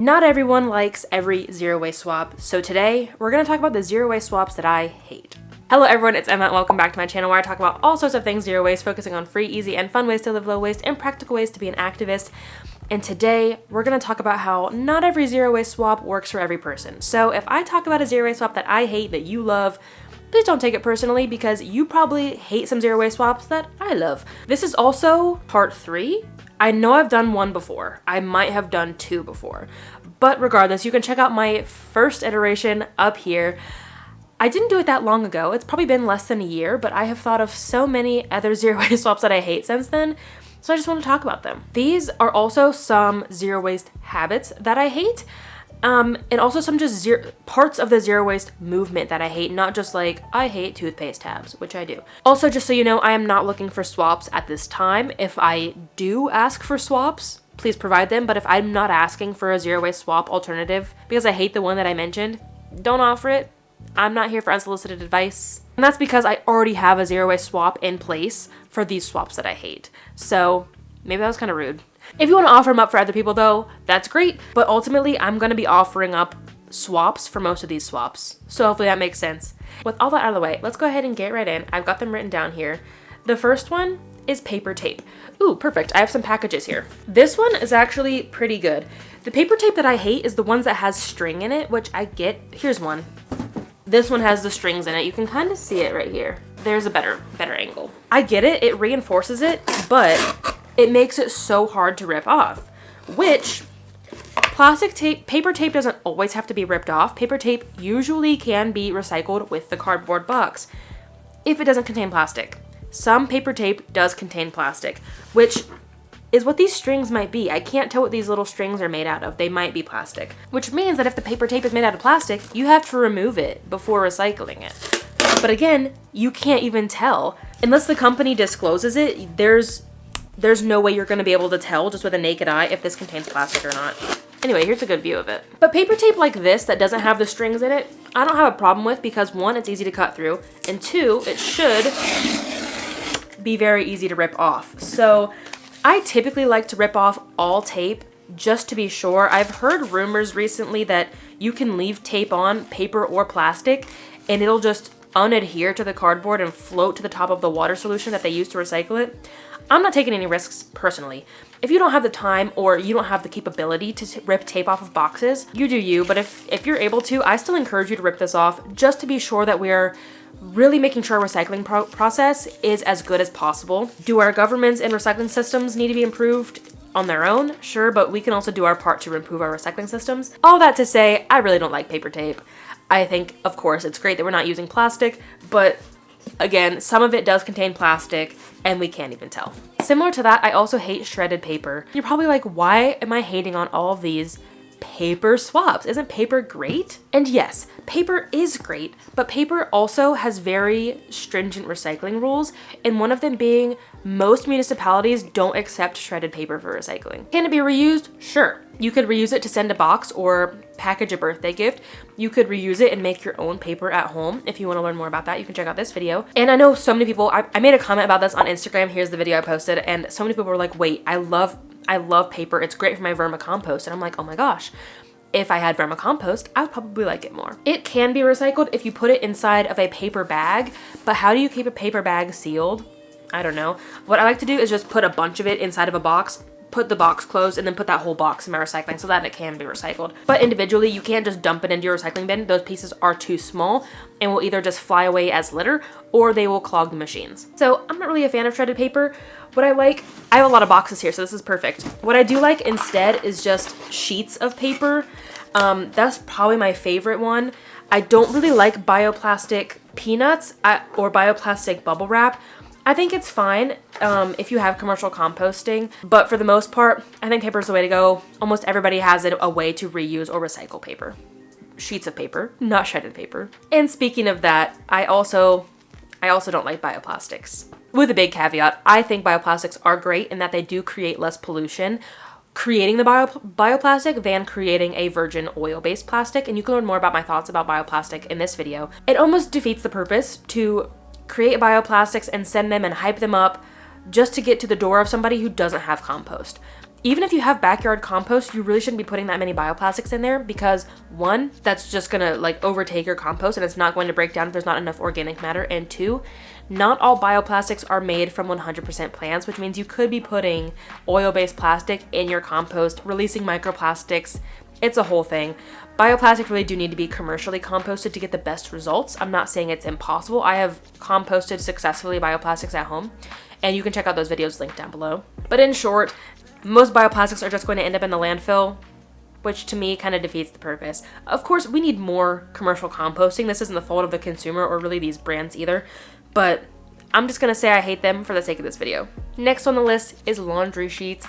Not everyone likes every zero waste swap, so today we're going to talk about the zero waste swaps that I hate. Hello everyone, it's Emma and welcome back to my channel where I talk about all sorts of things zero waste, focusing on free, easy, and fun ways to live low waste and practical ways to be an activist. And today we're going to talk about how not every zero waste swap works for every person. So if I talk about a zero waste swap that I hate, that you love, please don't take it personally because you probably hate some zero waste swaps that I love. This is also part 3. I know I've done one before. I might have done 2 before. But regardless, you can check out my first iteration up here. I didn't do it that long ago. It's probably been less than a year, but I have thought of so many other zero waste swaps that I hate since then. So I just want to talk about them. These are also some zero waste habits that I hate. And also some just parts of the zero waste movement that I hate, not just like, I hate toothpaste tabs, which I do. Also, just so you know, I am not looking for swaps at this time. If I do ask for swaps, please provide them. But if I'm not asking for a zero waste swap alternative because I hate the one that I mentioned, don't offer it. I'm not here for unsolicited advice. And that's because I already have a zero waste swap in place for these swaps that I hate. So maybe that was kind of rude. If you want to offer them up for other people though, that's great. But ultimately, I'm going to be offering up swaps for most of these swaps. So hopefully that makes sense. With all that out of the way, let's go ahead and get right in. I've got them written down here. The first one is paper tape. Ooh, perfect. I have some packages here. This one is actually pretty good. The paper tape that I hate is the ones that has string in it, which I get. Here's one. This one has the strings in it. You can kind of see it right here. There's a better angle. I get it. It reinforces it, but it makes it so hard to rip off, which paper tape doesn't always have to be ripped off. Paper tape usually can be recycled with the cardboard box if it doesn't contain plastic. Some paper tape does contain plastic, which is what these strings might be. I can't tell what these little strings are made out of. They might be plastic, which means that if the paper tape is made out of plastic, you have to remove it before recycling it. But again, you can't even tell. Unless the company discloses it, there's no way you're going to be able to tell just with a naked eye if this contains plastic or not. Anyway, here's a good view of it. But paper tape like this that doesn't have the strings in it, I don't have a problem with because 1, it's easy to cut through, and 2, it should be very easy to rip off. So I typically like to rip off all tape just to be sure. I've heard rumors recently that you can leave tape on, paper or plastic, and it'll just unadhere to the cardboard and float to the top of the water solution that they use to recycle it. I'm not taking any risks personally. If you don't have the time or you don't have the capability to rip tape off of boxes, you do you. But if you're able to, I still encourage you to rip this off just to be sure that we're really making sure our recycling process is as good as possible. Do our governments and recycling systems need to be improved on their own? Sure, but we can also do our part to improve our recycling systems. All that to say, I really don't like paper tape. I think, of course, it's great that we're not using plastic, but again, some of it does contain plastic and we can't even tell. Similar to that, I also hate shredded paper. You're probably like, why am I hating on all of these paper swaps? Isn't paper great? And yes, paper is great, but paper also has very stringent recycling rules, and one of them being most municipalities don't accept shredded paper for recycling. Can it be reused? Sure. You could reuse it to send a box or package a birthday gift. You could reuse it and make your own paper at home. If you want to learn more about that, you can check out this video. And I know so many people, I made a comment about this on Instagram. Here's the video I posted, and so many people were like, wait, I love paper. It's great for my vermicompost. And I'm like, oh my gosh, if I had vermicompost, I would probably like it more. It can be recycled if you put it inside of a paper bag, but how do you keep a paper bag sealed? I don't know. What I like to do is just put a bunch of it inside of a box, put the box closed, and then put that whole box in my recycling so that it can be recycled. But individually, you can't just dump it into your recycling bin. Those pieces are too small and will either just fly away as litter or they will clog the machines. So I'm not really a fan of shredded paper. What I have a lot of boxes here, so this is perfect. What I do like instead is just sheets of paper. That's probably my favorite one. I don't really like bioplastic peanuts or bioplastic bubble wrap. I think it's fine if you have commercial composting, but for the most part, I think paper is the way to go. Almost everybody has a way to reuse or recycle paper. Sheets of paper, not shredded paper. And speaking of that, I also don't like bioplastics. With a big caveat, I think bioplastics are great in that they do create less pollution creating the bioplastic than creating a virgin oil-based plastic, and you can learn more about my thoughts about bioplastic in this video. It almost defeats the purpose to create bioplastics and send them and hype them up just to get to the door of somebody who doesn't have compost. Even if you have backyard compost, you really shouldn't be putting that many bioplastics in there because one, that's just gonna like overtake your compost and it's not going to break down if there's not enough organic matter. And two, not all bioplastics are made from 100% plants, which means you could be putting oil-based plastic in your compost, releasing microplastics. It's a whole thing. Bioplastics really do need to be commercially composted to get the best results. I'm not saying it's impossible. I have composted successfully bioplastics at home, and you can check out those videos linked down below. But in short, most bioplastics are just going to end up in the landfill, which to me kind of defeats the purpose. Of course, we need more commercial composting. This isn't the fault of the consumer or really these brands either, but I'm just going to say I hate them for the sake of this video. Next on the list is laundry sheets.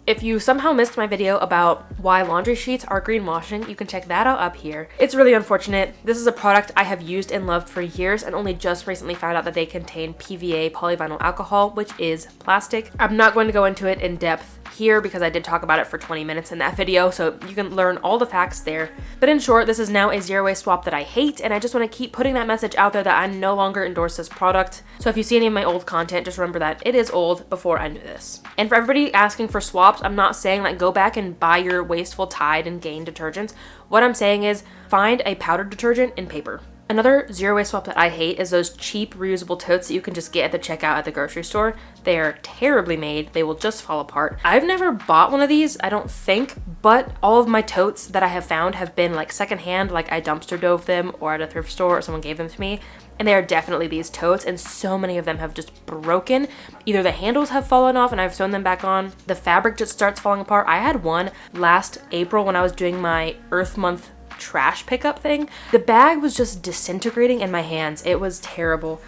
If you somehow missed my video about why laundry sheets are greenwashing, you can check that out up here. It's really unfortunate. This is a product I have used and loved for years and only just recently found out that they contain PVA polyvinyl alcohol, which is plastic. I'm not going to go into it in depth here because I did talk about it for 20 minutes in that video, so you can learn all the facts there. But in short, this is now a zero waste swap that I hate, and I just want to keep putting that message out there that I no longer endorse this product. So if you see any of my old content, just remember that it is old before I knew this. And for everybody asking for swaps, I'm not saying like go back and buy your wasteful Tide and Gain detergents. What I'm saying is find a powdered detergent in paper. Another zero waste swap that I hate is those cheap reusable totes that you can just get at the checkout at the grocery store. They are terribly made. They will just fall apart. I've never bought one of these, I don't think, but all of my totes that I have found have been like secondhand, like I dumpster dove them or at a thrift store or someone gave them to me. And they are definitely these totes, and so many of them have just broken. Either the handles have fallen off and I've sewn them back on, the fabric just starts falling apart. I had one last April when I was doing my Earth Month trash pickup thing. The bag was just disintegrating in my hands. It was terrible.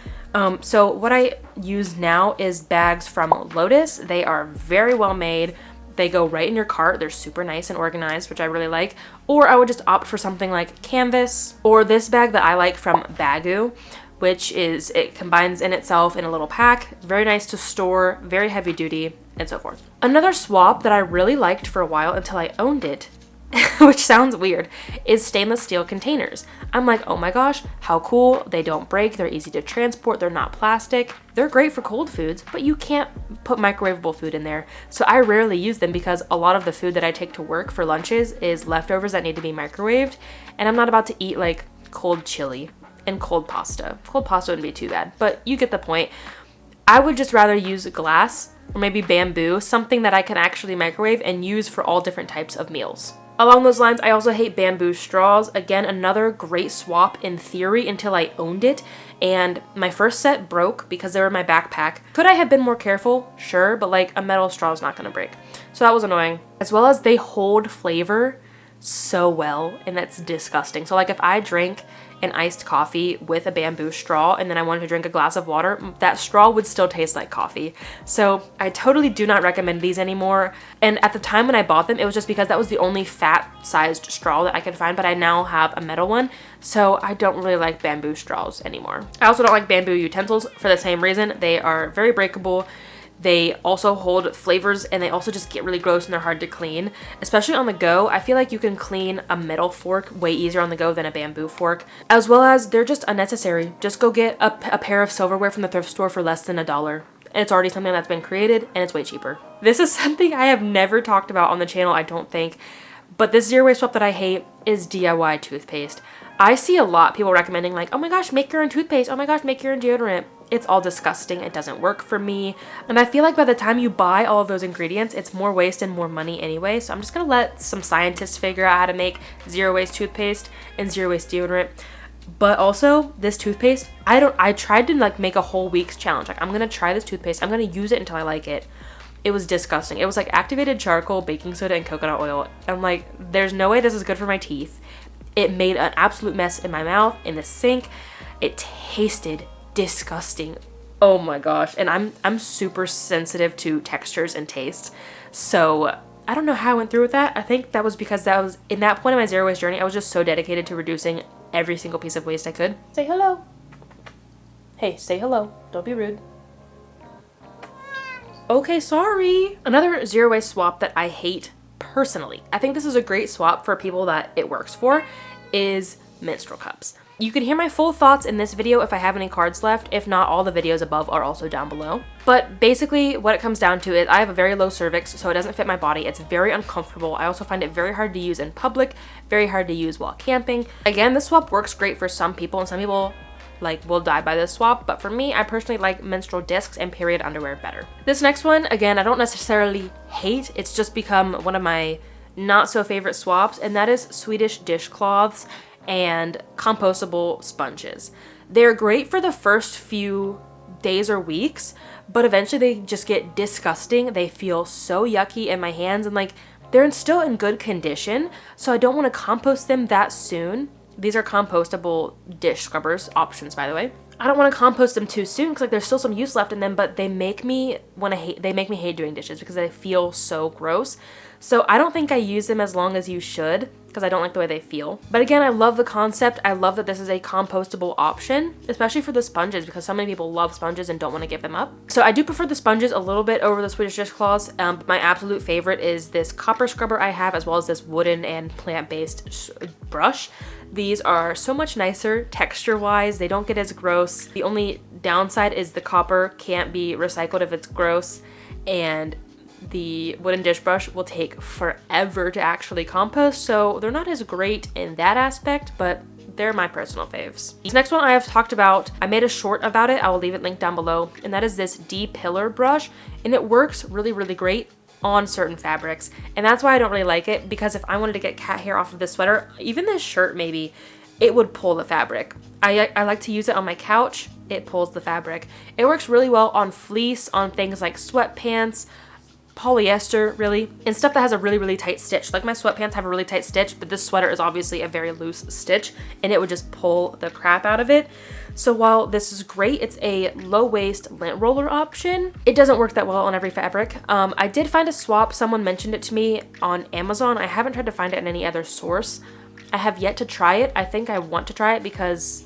So what I use now is bags from Lotus. They are very well made. They go right in your cart. They're super nice and organized, which I really like. Or I would just opt for something like Canvas, or this bag that I like from Baggu, which is, it combines in itself in a little pack. Very nice to store, very heavy duty, and so forth. Another swap that I really liked for a while until I owned it, which sounds weird, is stainless steel containers. I'm like, oh my gosh, how cool. They don't break, they're easy to transport, they're not plastic. They're great for cold foods, but you can't put microwavable food in there. So I rarely use them because a lot of the food that I take to work for lunches is leftovers that need to be microwaved, and I'm not about to eat like cold chili and cold pasta. Cold pasta wouldn't be too bad, but you get the point. I would just rather use glass or maybe bamboo, something that I can actually microwave and use for all different types of meals. Along those lines, I also hate bamboo straws. Again, another great swap in theory until I owned it, and my first set broke because they were in my backpack. Could I have been more careful? Sure, but like a metal straw is not gonna break. So that was annoying. As well as they hold flavor so well, and that's disgusting. So like if I drank an iced coffee with a bamboo straw and then I wanted to drink a glass of water, that straw would still taste like coffee. So I totally do not recommend these anymore. And at the time when I bought them, it was just because that was the only fat sized straw that I could find, but I now have a metal one, so I don't really like bamboo straws anymore. I also don't like bamboo utensils for the same reason. They are very breakable. They also hold flavors, and they also just get really gross and they're hard to clean, especially on the go. I feel like you can clean a metal fork way easier on the go than a bamboo fork, as well as they're just unnecessary. Just go get a pair of silverware from the thrift store for less than $1. And it's already something that's been created and it's way cheaper. This is something I have never talked about on the channel, I don't think, but this zero waste swap that I hate is DIY toothpaste. I see a lot of people recommending like, oh my gosh, make your own toothpaste. Oh my gosh, make your own deodorant. It's all disgusting. It doesn't work for me. And I feel like by the time you buy all of those ingredients, it's more waste and more money anyway. So I'm just gonna let some scientists figure out how to make zero waste toothpaste and zero waste deodorant. But also this toothpaste, I tried to like make a whole week's challenge. Like I'm gonna try this toothpaste. I'm gonna use it until I like it. It was disgusting. It was like activated charcoal, baking soda, and coconut oil. I'm like, there's no way this is good for my teeth. It made an absolute mess in my mouth, in the sink. It tasted disgusting. Oh my gosh. And I'm super sensitive to textures and tastes. So I don't know how I went through with that. I think that was because that was in that point of my zero waste journey, I was just so dedicated to reducing every single piece of waste I could. Say hello. Hey, say hello. Don't be rude. Okay, sorry. Another zero waste swap that I hate personally, I think this is a great swap for people that it works for, is menstrual cups. You can hear my full thoughts in this video if I have any cards left. If not, all the videos above are also down below. But basically what it comes down to is I have a very low cervix, so it doesn't fit my body. It's very uncomfortable. I also find it very hard to use in public, very hard to use while camping. Again, this swap works great for some people, and some people like will die by this swap, but for me, I personally like menstrual discs and period underwear better. This next one, again, I don't necessarily hate. It's just become one of my not so favorite swaps, and that is Swedish dishcloths and compostable sponges. They're great for the first few days or weeks, but eventually they just get disgusting. They feel so yucky in my hands, and like they're still in good condition, so I don't want to compost them that soon. These are compostable dish scrubbers options, by the way. I don't want to compost them too soon because like there's still some use left in them, but they make me hate doing dishes because they feel so gross. So I don't think I use them as long as you should because I don't like the way they feel. But again, I love the concept. I love that this is a compostable option, especially for the sponges because so many people love sponges and don't want to give them up. So I do prefer the sponges a little bit over the Swedish dishcloths. But my absolute favorite is this copper scrubber I have, as well as this wooden and plant-based brush. These are so much nicer texture-wise. They don't get as gross. The only downside is the copper can't be recycled if it's gross, and the wooden dish brush will take forever to actually compost, so they're not as great in that aspect, but they're my personal faves. This next one I have talked about. I made a short about it. I will leave it linked down below, and that is this D-pillar brush, and it works really, really great on certain fabrics, and that's why I don't really like it, because if I wanted to get cat hair off of this sweater, even this shirt maybe, it would pull the fabric. I like to use it on my couch. It pulls the fabric. It works really well on fleece, on things like sweatpants, polyester, really, and stuff that has a really, really tight stitch. Like my sweatpants have a really tight stitch, but this sweater is obviously a very loose stitch, and it would just pull the crap out of it. So while this is great, it's a low-waist lint roller option, it doesn't work that well on every fabric. I did find a swap. Someone mentioned it to me on Amazon. I haven't tried to find it in any other source. I have yet to try it. I think I want to try it because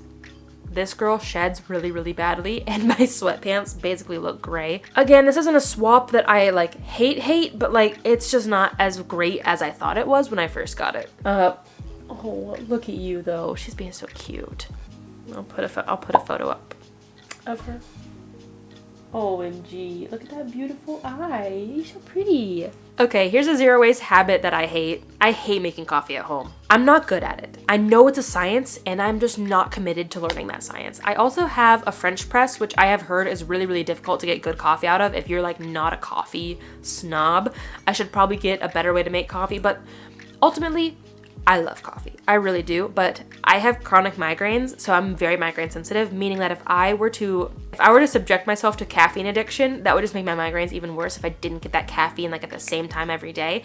this girl sheds really, really badly, and my sweatpants basically look gray. Again, this isn't a swap that I like hate, but like it's just not as great as I thought it was when I first got it. Oh, look at you though. She's being so cute. I'll put a photo up of her. OMG, look at that beautiful eye. You're so pretty. Okay, here's a zero waste habit that I hate. I hate making coffee at home. I'm not good at it. I know it's a science, and I'm just not committed to learning that science. I also have a French press, which I have heard is really, really difficult to get good coffee out of. If you're like not a coffee snob, I should probably get a better way to make coffee, but ultimately, I love coffee. I really do, but I have chronic migraines, so I'm very migraine sensitive, meaning that if I were to subject myself to caffeine addiction, that would just make my migraines even worse if I didn't get that caffeine like at the same time every day.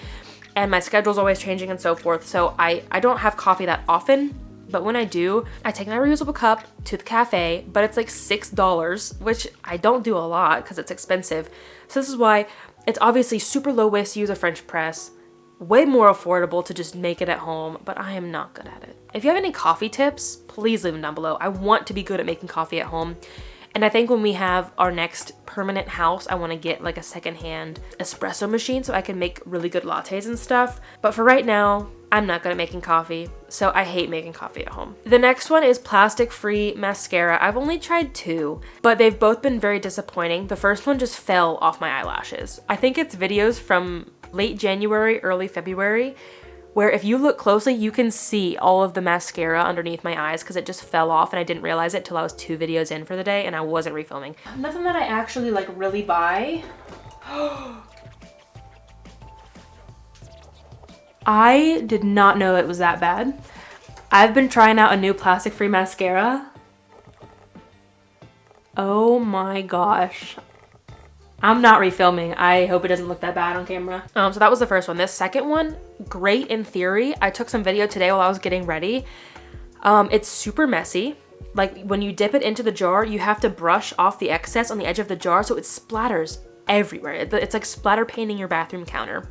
And my schedule's always changing and so forth, so I don't have coffee that often, but when I do, I take my reusable cup to the cafe, but it's like $6, which I don't do a lot because it's expensive. So this is why it's obviously super low waste to use a French press, way more affordable to just make it at home, but I am not good at it. If you have any coffee tips, please leave them down below. I want to be good at making coffee at home. And I think when we have our next permanent house, I want to get like a secondhand espresso machine so I can make really good lattes and stuff. But for right now, I'm not good at making coffee, so I hate making coffee at home. The next one is plastic-free mascara. I've only tried 2, but they've both been very disappointing. The first one just fell off my eyelashes. I think it's videos from late January, early February, where if you look closely, you can see all of the mascara underneath my eyes because it just fell off, and I didn't realize it till I was 2 videos in for the day and I wasn't refilming. Nothing that I actually like really buy. I did not know it was that bad. I've been trying out a new plastic-free mascara. Oh my gosh. I'm not refilming. I hope it doesn't look that bad on camera. So that was the first one. This second one, great in theory. I took some video today while I was getting ready. It's super messy. Like when you dip it into the jar, you have to brush off the excess on the edge of the jar so it splatters everywhere. It's like splatter painting your bathroom counter.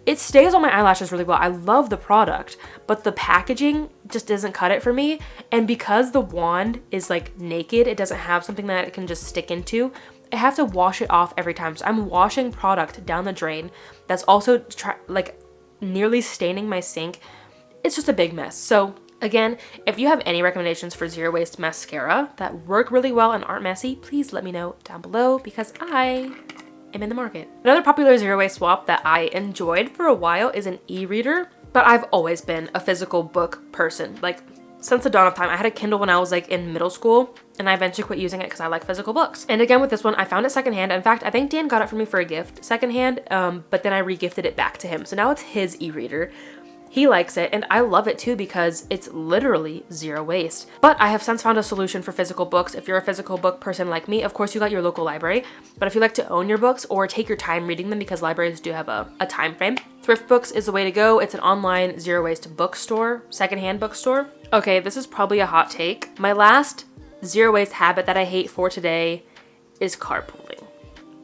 It stays on my eyelashes really well. I love the product, but the packaging just doesn't cut it for me. And because the wand is like naked, it doesn't have something that it can just stick into, I have to wash it off every time. So I'm washing product down the drain that's also like nearly staining my sink. It's just a big mess. So Again, if you have any recommendations for zero waste mascara that work really well and aren't messy, please let me know down below because I am in the market. Another popular zero waste swap that I enjoyed for a while is an e-reader, but I've always been a physical book person. Like, since the dawn of time. I had a Kindle when I was like in middle school, and I eventually quit using it because I like physical books. And again with this one, I found it secondhand. In fact, I think Dan got it for me for a gift secondhand, but then I re-gifted it back to him. So now it's his e-reader. He likes it, and I love it too because it's literally zero waste. But I have since found a solution for physical books. If you're a physical book person like me, of course you got your local library, but if you like to own your books or take your time reading them, because libraries do have a time frame, Thrift Books is the way to go. It's an online zero waste bookstore, secondhand bookstore. Okay, this is probably a hot take. My last zero waste habit that I hate for today is carpooling.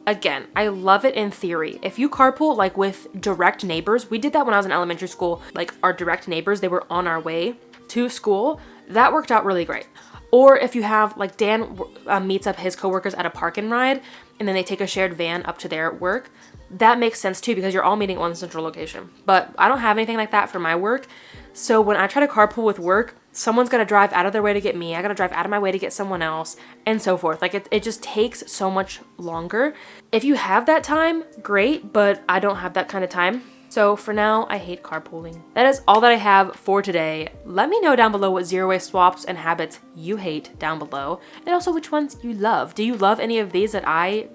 Again, I love it in theory. If you carpool like with direct neighbors, we did that when I was in elementary school, like our direct neighbors, they were on our way to school. That worked out really great. Or if you have, like Dan meets up his coworkers at a park and ride, and then they take a shared van up to their work. That makes sense too because you're all meeting at one central location. But I don't have anything like that for my work. So when I try to carpool with work, someone's got to drive out of their way to get me. I got to drive out of my way to get someone else, and so forth. Like it just takes so much longer. If you have that time, great, but I don't have that kind of time. So for now, I hate carpooling. That is all that I have for today. Let me know down below what zero waste swaps and habits you hate down below, and also which ones you love. Do you love any of these that I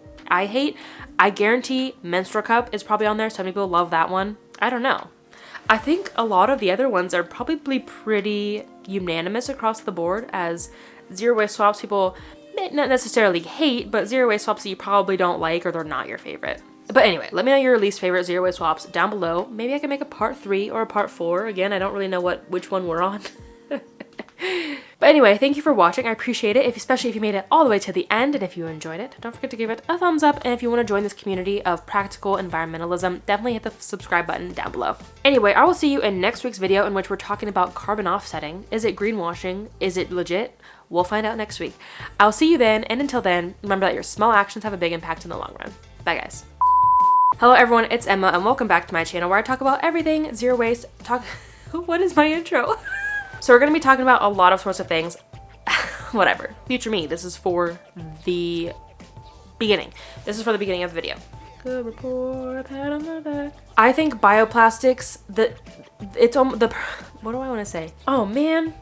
hate? I guarantee Menstrual cup is probably on there. Some people love that one. I don't know. I think a lot of the other ones are probably pretty unanimous across the board as zero waste swaps people may not necessarily hate, but zero waste swaps that you probably don't like or they're not your favorite. But anyway, let me know your least favorite zero waste swaps down below. Maybe I can make a part 3 or a part 4. Again, I don't really know which one we're on. But anyway, thank you for watching. I appreciate it, especially if you made it all the way to the end. And if you enjoyed it, don't forget to give it a thumbs up. And if you want to join this community of practical environmentalism, definitely hit the subscribe button down below. Anyway, I will see you in next week's video in which we're talking about carbon offsetting. Is it greenwashing? Is it legit? We'll find out next week. I'll see you then. And until then, remember that your small actions have a big impact in the long run. Bye, guys. Hello, everyone. It's Emma, and welcome back to my channel where I talk about everything zero waste. What is my intro? So we're going to be talking about a lot of sorts of things. Whatever. Future me. This is for the beginning. This is for the beginning of the video. Good report, pat on the back. I think bioplastics, what do I want to say? Oh man.